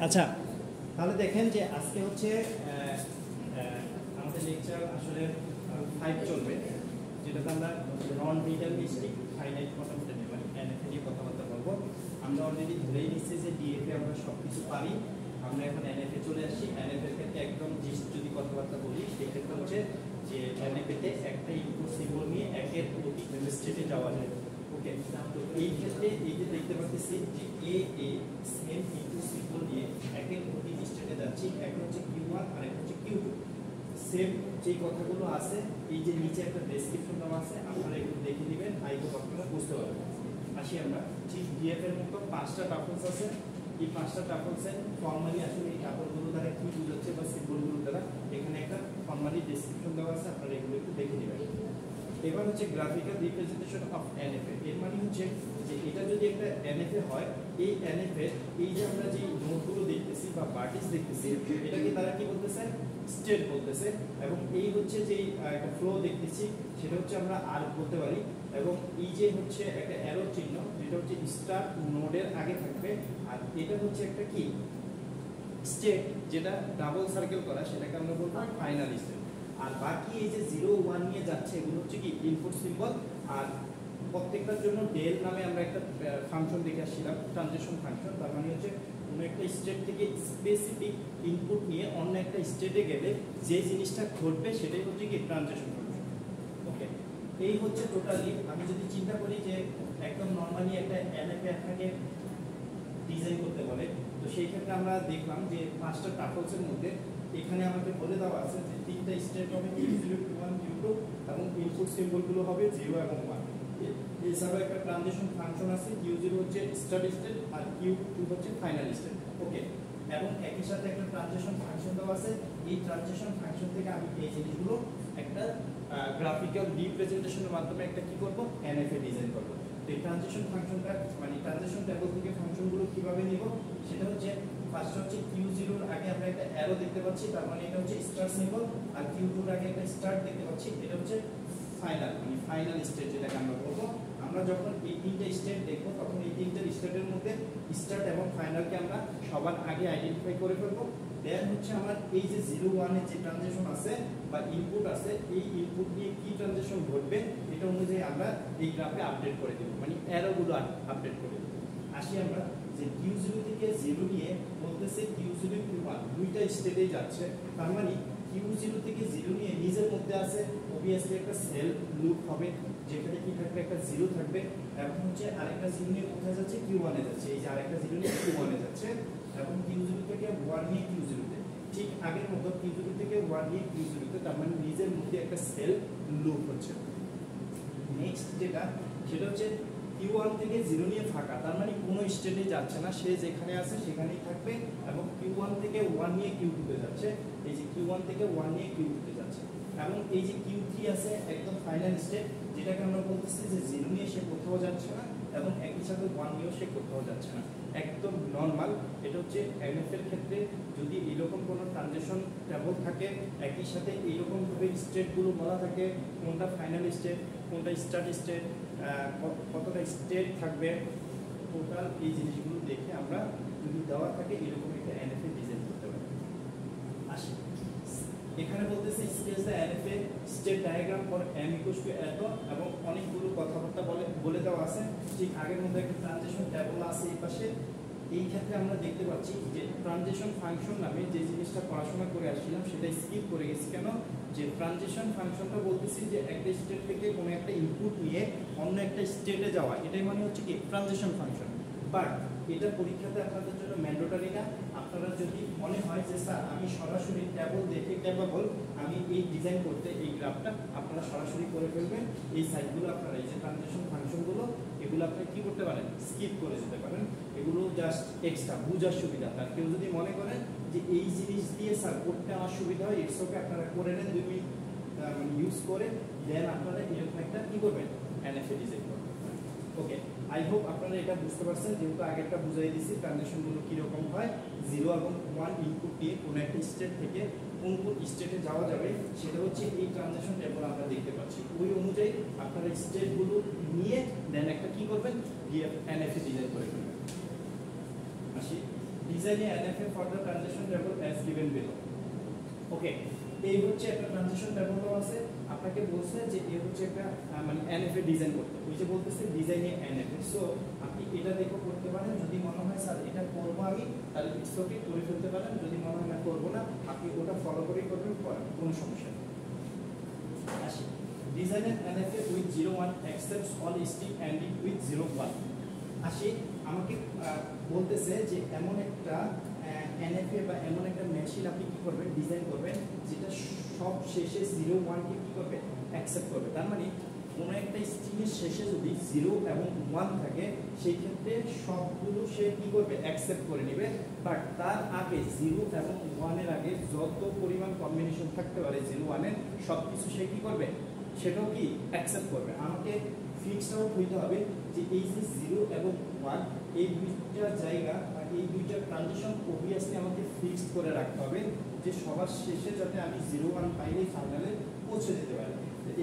আচ্ছা, তাহলে দেখেন যে আজকে হচ্ছে আমাদের লেকচার আসলে 5 চলবে, যেটাতে আমরা নন ডিটারমিনিস্টিক ফাইনাইট কোয়ান্টিটি নিয়ে মানে এনএফ নিয়ে কথাবার্তা বলবো। আমরা অলরেডি ধরেই নিচ্ছি যে ডিএফ এ আমরা সব কিছু পারি। আমরা এখন এনএফ এ চলে আসি। এনএফ এর ক্ষেত্রে একদম যদি কথাবার্তা বলি, সেক্ষেত্রে হচ্ছে যে এনএফ তে একটা ইনপুট সিম্বল নিয়ে একের প্রতি স্টেটে যাওয়া যায়। ওকে, তো এই ক্ষেত্রে এই যে দেখতে পাচ্ছি যে এ সেম ইনপুট সিম্বল নিয়ে একের প্রতি স্টেটে যাচ্ছি। একটা হচ্ছে Q1 আর একটা হচ্ছে Q2। সেম যে কথাগুলো আছে, এই যে নিচে একটা ডেসক্রিপশন দেওয়া আছে, আপনারা এগুলো দেখে নেবেন। আই হোপ আপনারা বুঝতে পারবেন। আসি আমরা ঠিক ডিএফ এর মতো 5টা টাপলস আছে। এই 5টা টাপলসে ফর্মালি আসলে এই টাপলগুলো দ্বারা কি বোঝাচ্ছে বা সিম্বলগুলো দ্বারা এখানে একটা ফর্মালি ডেসক্রিপশন দেওয়া আছে, আপনারা এগুলো একটু দেখে নেবেন। এবার হচ্ছে গ্রাফিক্যাল রিপ্রেজেন্টেশন অফ এনএফএ। এর মানে হচ্ছে যে এটা যদি একটা এনএফএ হয়, এই এনএফএ এই যে আমরা যে নোডগুলো দেখতেছি বা ভার্টিস দেখতেছি, এটাকে তারা কি বলতেছে? স্টেট বলতেছে। এবং এই হচ্ছে যে একটা ফ্লো দেখতেছি, সেটা হচ্ছে আমরা আর বলতে পারি। এবং এই যে হচ্ছে একটা অ্যারো চিহ্ন, যেটা হচ্ছে স্টার্ট নোডের আগে থাকবে, আর এটা হচ্ছে একটা কি স্টেট, যেটা ডাবল সার্কেল করা, সেটাকে আমরা বলবো ফাইনাল স্টেট। আর বাকি এই যে 0 1 নিয়ে যাচ্ছে, এগুলো হচ্ছে কি ইনপুট সিম্বল। আর প্রত্যেকটার জন্য ডেল নামে আমরা একটা ফাংশন দেখে আসছিলাম, ট্রানজিশন ফাংশন। তার মানে হচ্ছে কোনো একটা স্টেট থেকে স্পেসিফিক ইনপুট নিয়ে অন্য একটা স্টেটে গেলে যে জিনিসটা ঘটবে সেটাই হচ্ছে কি ট্রানজিশন ফাংশন। ওকে, এই হচ্ছে টোটালি। আমি যদি চিন্তা করি যে একদম নরমালি একটা এনএফএ আপনাকে ডিজাইন করতে বলে, তো সেই ক্ষেত্রে আমরা দেখলাম যে 5টা টাপলসের মধ্যে এখানে আমাকে বলে দেওয়া আছে যে 3টা স্টেট হবে Q0 Q1 Q2 এবং ইনপুট সিম্বলগুলো হবে 0 এবং 1। এছাড়াও একটা ট্রানজিশন ফাংশন আছে, Q0 হচ্ছে স্টার্ট স্টেট আর Q2 হচ্ছে ফাইনাল স্টেট। ওকে, এবং একই সাথে একটা ট্রানজিশন ফাংশন দেওয়া আছে। এই ট্রানজিশন ফাংশন থেকে আমি এই জিনিসগুলো একটা গ্রাফিক্যাল রিপ্রেজেন্টেশনের মাধ্যমে একটা কি করব, এনএফএ ডিজাইন করব। তো এই ট্রানজিশন ফাংশনটা মানে ট্রানজিশন টেবল থেকে ফাংশনগুলো কিভাবে নিব, সেটা হচ্ছে ফার্স্ট হচ্ছে Q0 এর আগে আমরা একটা অ্যারো দেখতে পাচ্ছি, তার মানে এটা হচ্ছে স্টার্ট সিম্বল। আর Q2 এর আগে একটা স্টার্ট দেখতে পাচ্ছি, এটা হচ্ছে ফাইনাল মানে ফাইনাল স্টেট, যেটাকে আমরা বলবো। আমরা যখন এই 3টা স্টেট দেখবো, তখন এই 3টা স্টেটের মধ্যে স্টার্ট এবং ফাইনালকে আমরা সবার আগে আইডেন্টিফাই করে ফেলবো। দেন হচ্ছে আমার এই যে 0 1 এর যে ট্রানজিশন আছে বা ইনপুট আছে, এই ইনপুট নিয়ে কি ট্রানজিশন ঘটবে এটা অনুযায়ী আমরা এই গ্রাফে আপডেট করে দেব, মানে অ্যারোগুলো আপডেট করে দেব। আসি আমরা যে Q0 থেকে 0 নিয়ে বলতেছে Q0 Q1 দুইটা স্টেটে যাচ্ছে। তার মানে Q0 থেকে 0 নিয়ে নিজের মধ্যে আছে obviously একটা সেল লুপ হবে, যেখানে কি থাকবে, একটা 0 থাকবে। এবং হচ্ছে আরেকটা 0 নিয়ে কোথায় যাচ্ছে, Q1 এ যাচ্ছে। এই যে আরেকটা 0 নিয়ে Q1 এ যাচ্ছে। এবং Q0 থেকে 1 নিয়ে Q0 তে, ঠিক আগের মতো Q0 থেকে 1 নিয়ে Q0 তে, তার মানে নিজের মধ্যে একটা সেল লুপ হচ্ছে। নেক্সট যেটা, সেটা হচ্ছে Q1 থেকে 0 নিয়ে ফাঁকা, তার মানে কোনো স্টেটে যাচ্ছে না, সে যেখানে আছে সেখানেই থাকবে। এবং Q1 থেকে 1 নিয়ে Q2 তে যাচ্ছে। এই যে Q1 থেকে 1 নিয়ে Q2 তে যাচ্ছে। এবং এই যে Q3 আছে একদম ফাইনাল স্টেট, যেটাকে আমরা বলতেছি যে 0 নিয়ে সে কোথাও যাচ্ছে না এবং একই সাথে 1 নিয়েও সে কোথাও যাচ্ছে না, একদম নরমাল। এটা হচ্ছে এনএফ এর ক্ষেত্রে যদি এরকম কোনো ট্রানজিশন টেবল থাকে, একই সাথে এইরকম ভাবে স্টেটগুলো বলা থাকে, কোনটা ফাইনাল স্টেট, কোনটা স্টার্ট স্টেট, কতটা স্টেট থাকবে, টোটাল এই জিনিসগুলো দেখে আমরা যদি দেওয়া থাকে এরকম একটা এনএফএ ডিজাইন করতে পারি। আসি এখানে বলতেছে sketch the NFA state diagram for m equals to এত, এবং অনেকগুলো কথাবার্তা বলে দেওয়া আছে। ঠিক আগের মধ্যে একটা ট্রানজিশন টেবল আছে এই পাশে। এই ক্ষেত্রে আমরা দেখতে পাচ্ছি যে ট্রানজিশন ফাংশন নামে যে জিনিসটা পড়াশোনা করে আসছিলাম সেটা স্কিপ করে গেছি। কেন? যে ট্রানজিশন ফাংশনটা বলতেছি যে একটা স্টেট থেকে কোনো একটা ইনপুট নিয়ে অন্য একটা স্টেটে যাওয়া, এটাই মানে হচ্ছে কি ট্রানজিশন ফাংশন। বাট এটা পরীক্ষাতে আপনাদের জন্য ম্যান্ডেটরি না। আপনারা যদি মনে হয় যে স্যার আমি সরাসরি টেবল দেখে ক্যাপাবল, আমি এই ডিজাইন করতে, এই গ্রাফটা আপনারা সরাসরি করে ফেলবেন। এই সাইডগুলো আপনারা এই যে ট্রানজিশন ফাংশনগুলো, এগুলো আপনি কি করতে পারেন, স্কিপ করে যেতে পারেন। এগুলো জাস্ট এক্সট্রা বুঝার সুবিধা। তার কেউ যদি মনে করেন যে এই জিনিস দিয়ে স্যার করতে আমার সুবিধা হয়, ইটস ওকে, আপনারা করে নেন 2 মিনিট ইউজ করে, দেন আপনারা এরকম একটা কি করবেন, এনএফএ ডিজাইন করবেন। ওকে, আই হোপ আপনারা এটা বুঝতে পারছেন, যেহেতু আগেরটা বুঝাই দিছি ট্রানজিশনগুলো কীরকম হয়। 0 এবং 1 ইনপুট দিয়ে কোনো একটা স্টেট থেকে কোন কোন স্টেটে যাওয়া যাবে সেটা হচ্ছে এই ট্রানজিশন টেবল আমরা দেখতে পাচ্ছি। ওই অনুযায়ী আপনারা স্টেটগুলো নিয়ে দেন একটা কি করবেন, এনএফএ ডিজাইন করে ফেলবেন। আসি design a NFA for the transition table as given below. Okay, এই হচ্ছে একটা ট্রানজিশন টেবল আছে, আপনাকে বলছে যে এই হচ্ছে একটা মানে এনএফএ ডিজাইন করতে, ওই যে বলতেছে ডিজাইন এ এনএফএ। সো আপনি এটা দেখো করতে পারেন, যদি মনে হয় স্যার এটা করবো আমি, তাহলে ইটস ওকে করে ফেলতে পারেন, যদি মনে হয় না করবো না আপনি ওটা ফলো করেই করবেন, কোনো সমস্যা নেই। আসি design a NFA with 01 accepts all string ending with 01। আসি আমাকে বলতেছে যে এমন একটা এনএফএ বা এমন একটা মেশিন আপনি কি করবেন, ডিজাইন করবেন যেটা সব শেষে 01 কে কি করবে, অ্যাকসেপ্ট করবে। তার মানে কোনো একটা স্ট্রিং এর শেষে যদি 0 এবং 1 থাকে সেই ক্ষেত্রে সবগুলো সে কি করবে, অ্যাকসেপ্ট করে নেবে। বাট তার আগে 0 এবং 1 এর আগে যত পরিমাণ কম্বিনেশন থাকতে পারে 01 এর সবকিছু সে কি করবে, সেটাও কি অ্যাকসেপ্ট করবে। আমাকে ফিক্সড আউট হইতে হবে যে এই যে 0 এবং 1 এই দুইটা জায়গা বা এই দুইটা ট্রানজিশন অবভিয়াসলি আমাকে ফিক্সড করে রাখতে হবে, যে সবার শেষে যাতে আমি 01 পাইলে ফাইনালে পৌঁছে যেতে পারি।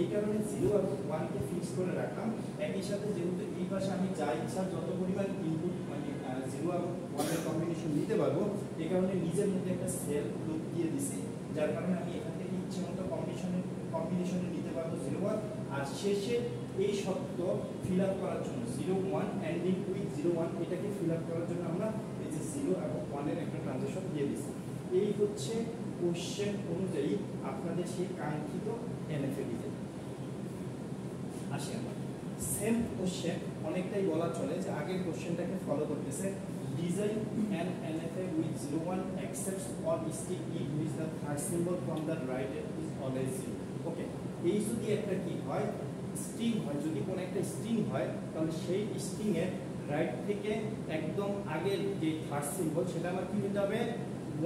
এই কারণে 0 এবং 1 কে ফিক্স করে রাখলাম। একই সাথে যেহেতু এই পাশে আমি যা ইচ্ছা যত পরিমাণ ইনপুট মানে 0 এবং 1 এর কম্বিনেশন নিতে পারবো, এই কারণে নিজের মধ্যে একটা সেল লুপ দিয়ে দিছি, যার কারণে আমি এখান থেকে ইচ্ছে মতো কম্বিনেশনে নিতে পারবো 01। আর শেষে এই শর্ত ফিল আপ করার জন্য 01 এন্ডিং উইথ 01 এটাকে ফিল আপ করার জন্য আমরা এই যে 0 এবং 1 এর একটা ট্রানজিশন দিয়ে দিছি। এই হচ্ছে কোশ্চেন অনুযায়ী আপনাদের সেই কাঙ্ক্ষিত এনএফএ ডিজাইন। আসি আমরা সেম কোশ্চেন অনেকটাই বলা চলে যে আগের কোশ্চেনটাকে ফলো করতেছে। Design an NFA with 01 accepts all stick if which the third symbol from the right end is always 0. ওকে, এই যদি একটা কি হয়, স্ট্রিং হয়, যদি কোনো একটা স্ট্রিং হয় তাহলে সেই স্ট্রিং এর রাইট থেকে একদম আগের যে থার্ড সিম্বল সেটা আমার কি হতে হবে,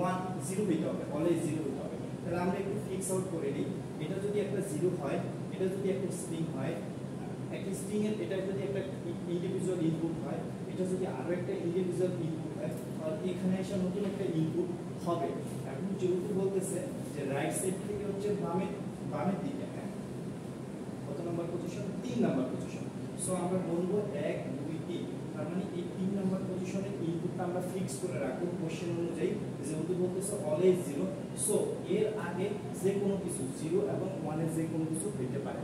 1 0 হইতে হবে, অলওয়েজ 0 হইতে হবে। তাহলে আমরা একটু ফিক্স আউট করে নিই, এটা যদি একটা 0 হয়, এটা যদি একটা স্ট্রিং হয়, একটা স্ট্রিং এর এটা যদি একটা ইন্ডিভিজুয়াল ইনপুট হয়, এটা যদি আরো একটা ইন্ডিভিজুয়াল ইনপুট হয়, আর এখানে এসে নতুন একটা ইনপুট হবে। এখন যেহেতু বলতেছে যে রাইট সাইড থেকে হচ্ছে বামের দিকে, হ্যাঁ কত number position, 3 number position. So আমরা বলবো 1 2 3, তার মানে এই 3 নাম্বার পজিশনের ইনপুটটা আমরা ফিক্স করে রাখবো কোশ্চেন অনুযায়ী, যেহেতু বলতেছে অলওয়েজ 0। সো এর আগে যে কোনো কিছু 0 এবং 1 এর যে কোনো কিছু হইতে পারে।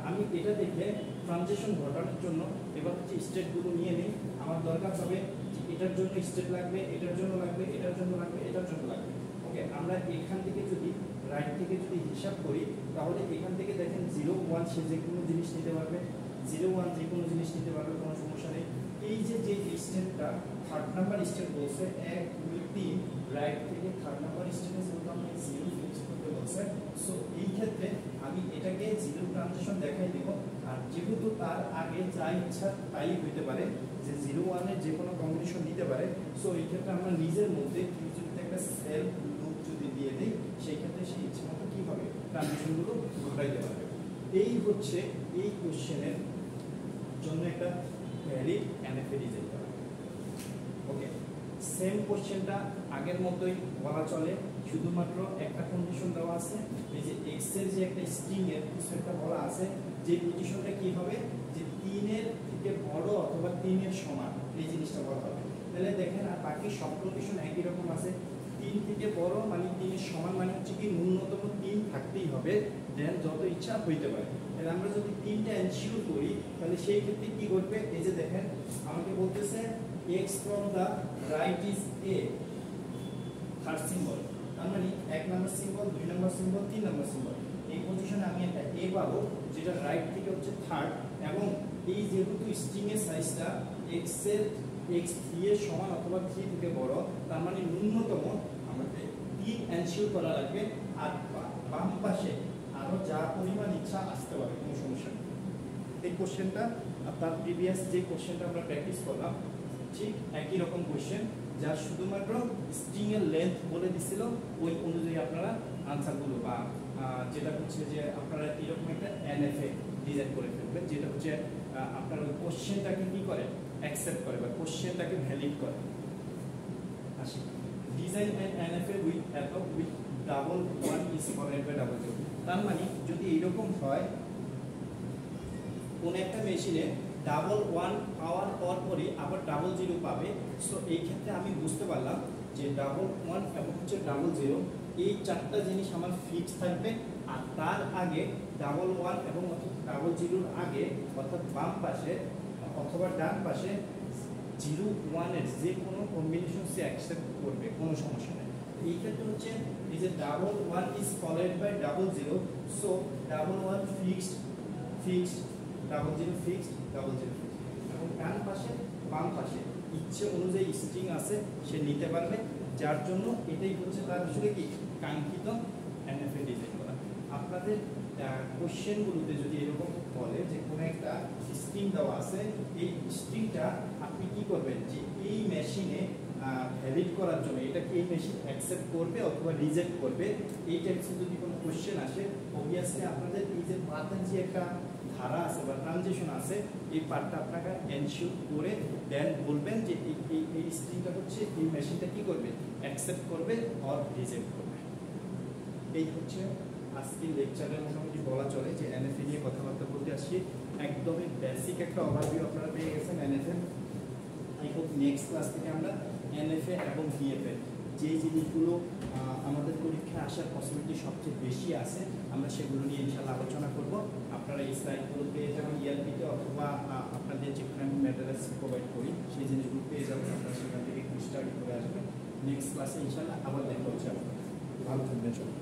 আমি এটা দেখে ট্রানজিশন ঘটানোর জন্য এবার হচ্ছে স্টেটগুলো নিয়ে নিই। আমার দরকার হবে যে এটার জন্য স্টেট লাগবে, এটার জন্য লাগবে, এটার জন্য লাগবে, এটার জন্য লাগবে। ওকে, আমরা এখান থেকে যদি রাইট থেকে যদি হিসাব করি তাহলে এখান থেকে দেখেন 0 1 সে যে কোনো জিনিস নিতে পারবে, 0 1 যে কোনো জিনিস নিতে পারবে, কোনো সমস্যা নেই। এই যে স্টেটটা থার্ড নাম্বার স্টেট বলছে 1 2 3, রাইট থেকে থার্ড নাম্বার স্টেটে যেহেতু আমি 0 ফিক্স করতে বলছে, সো এই ক্ষেত্রে আমি এটাকে 0 ট্রানজিশন দেখাই দেব। আর যেহেতু তার আগে যা ইচ্ছা তাই হইতে পারে, যে 0 1 এর যে কোনো কম্বিনেশন নিতে পারে, সো এই ক্ষেত্রে আমরা নিজের মধ্যে যদি একটা সেলফ লুপ যদি দিয়ে দিই, সেই ক্ষেত্রে সেই ইচ্ছে মতো কি হবে, ট্রানজিশনগুলো ঘটাইতে পারবে। এই হচ্ছে এই কোশ্চেনের জন্য একটা ভ্যালিড এনএফএ ডিজাইন করা। ওকে, সেম কোশ্চেনটা আগের মতোই বলা চলে, শুধুমাত্র একটা কন্ডিশন দেওয়া আছে, এই যে x এর যে একটা স্ট্রিং এর কিছু একটা বলা আছে, যে পজিশনটা কি হবে, যে 3 এর থেকে বড় অথবা 3 এর সমান, এই জিনিসটা বলা হবে। তাহলে দেখেন আর বাকি সব কন্ডিশন একই রকম আছে। 3 থেকে বড় মানে 3 এর সমান মানে হচ্ছে কি ন্যূনতম 3 থাকতেই হবে, দেন যত ইচ্ছা হইতে পারে। তাহলে আমরা যদি 3টা এনশিওর করি তাহলে সেই ক্ষেত্রে কি করবে, এই যে দেখেন আমাকে বলতেছে x from the right is a, third symbol, তার মানে 1 number symbol, 2 number symbol, 3 number symbol. এই পজিশনে আমি একটা a পাবো যেটা রাইট থেকে হচ্ছে থার্ড, এবং এই যেহেতু স্ট্রিং এর সাইজটা x এর x3 এর সমান অথবা 3 থেকে বড়, তার মানে ন্যূনতম আমাদের 3 এনশিওর করা লাগবে। আর বাম পাশে আরো যা পরিমাণ ইচ্ছা আসতে পারে, কোনো সমস্যা নেই। এই কোশ্চেনটা আপনার প্রিভিয়াস যে কোশ্চেনটা আমরা প্র্যাকটিস করলাম ঠিক একই রকম কোশ্চেন, যা শুধুমাত্র স্ট্রিং এর লেন্থ বলে দিছিল, ওই অনুযায়ী আপনারা আনসারগুলো বা যেটা হচ্ছে যে আপনারা এরকম একটা এনএফএ ডিজাইন করে ফেলবেন, যেটা হচ্ছে আপনার ওই কোশ্চেনটাকে কি করে, অ্যাকসেপ্ট করে বা কোশ্চেনটাকে ভ্যালিড করে। আসি ডিজাইন এন এনএফএ উইথ একক with double 1 is followed by double 0। তার মানে যদি এইরকম হয় কোন একটা মেশিনে ডাবল 1 পাওয়ার পরই আবার ডাবল 0 পাবে, সো এই ক্ষেত্রে আমি বুঝতে পারলাম যে 11 এবং হচ্ছে 00 এই চারটা জিনিস আমার ফিক্স থাকবে। আর তার আগে 11 এবং 00 আগে অর্থাৎ বাম পাশে অথবা ডান পাশে 01 এর যে কোনো কম্বিনেশন সে অ্যাকসেপ্ট করবে, কোনো সমস্যা নেই। এই ক্ষেত্রে হচ্ছে এই যে 11 is followed by 00, so 11 fixed, 00 fixed, 00 fixed. এবং ডান পাশে বাম পাশে ইচ্ছে অনুযায়ী স্ট্রিং আছে সে নিতে পারবে, যার জন্য এটাই হচ্ছে তার আসলে কি কাঙ্ক্ষিত এনএফএ ডিজাইন করা। আপনাদের কোশ্চেনগুলোতে যদি এরকম বলে যে কোনো একটা স্ট্রিং দেওয়া আছে, এই স্ট্রিংটা আপনি কি করবেন যে এই মেশিনে ভ্যালিড করার জন্য এটা কি এই মেশিন অ্যাকসেপ্ট করবে অথবা রিজেক্ট করবে, এই টাইপসের যদি কোনো কোশ্চেন আসে অবভিয়াসলি আপনাদের এই যে পাথের যে একটা ধারা আছে বা ট্রানজিশন আছে এই পার্টটা আপনাকে এনশিওর করে দেন বলবেন যে এই স্ট্রিংটা হচ্ছে এই মেশিনটা কি করবে অ্যাকসেপ্ট করবে অর রিজেক্ট করবে। এই হচ্ছে আজকের লেকচারের মোটামুটি বলা চলে যে এনএফএ নিয়ে কথাবার্তা বলতে আসছি। একদমই বেসিক একটা ওভারভিউ আপনারা পেয়ে গেছেন NFA. I hope next class থেকে আমরা এনএফএ এবং ভিএফএ যে জিনিসগুলো আমাদের পরীক্ষায় আসার পসিবিলিটি সবচেয়ে বেশি আছে আমরা সেগুলো নিয়ে ইনশাআল্লাহ আলোচনা করব। আপনারা এই স্লাইডগুলো পেয়ে যাবেন ইয়ারপিতে অথবা আপনাদের যেখানে আমি ম্যাটেরিয়ালস প্রোভাইড করি সেই জিনিসগুলো পেয়ে যাবেন, আপনারা সেখান থেকে একটু স্টাডি করে আসবেন। নেক্সট ক্লাসে ইনশাআল্লাহ আবার দেখা হচ্ছে। ভালো থাকবেন সবাই।